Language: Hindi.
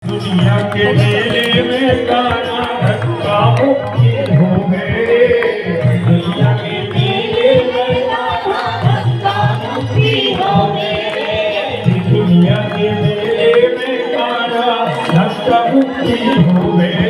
दुनिया के मेले में गाना धक्का मुक्की हो गए। दुनिया के मेले में गाना धक्का मुक्की हो गए। दुनिया के मेले में गाना धक्का मुक्की हो गए।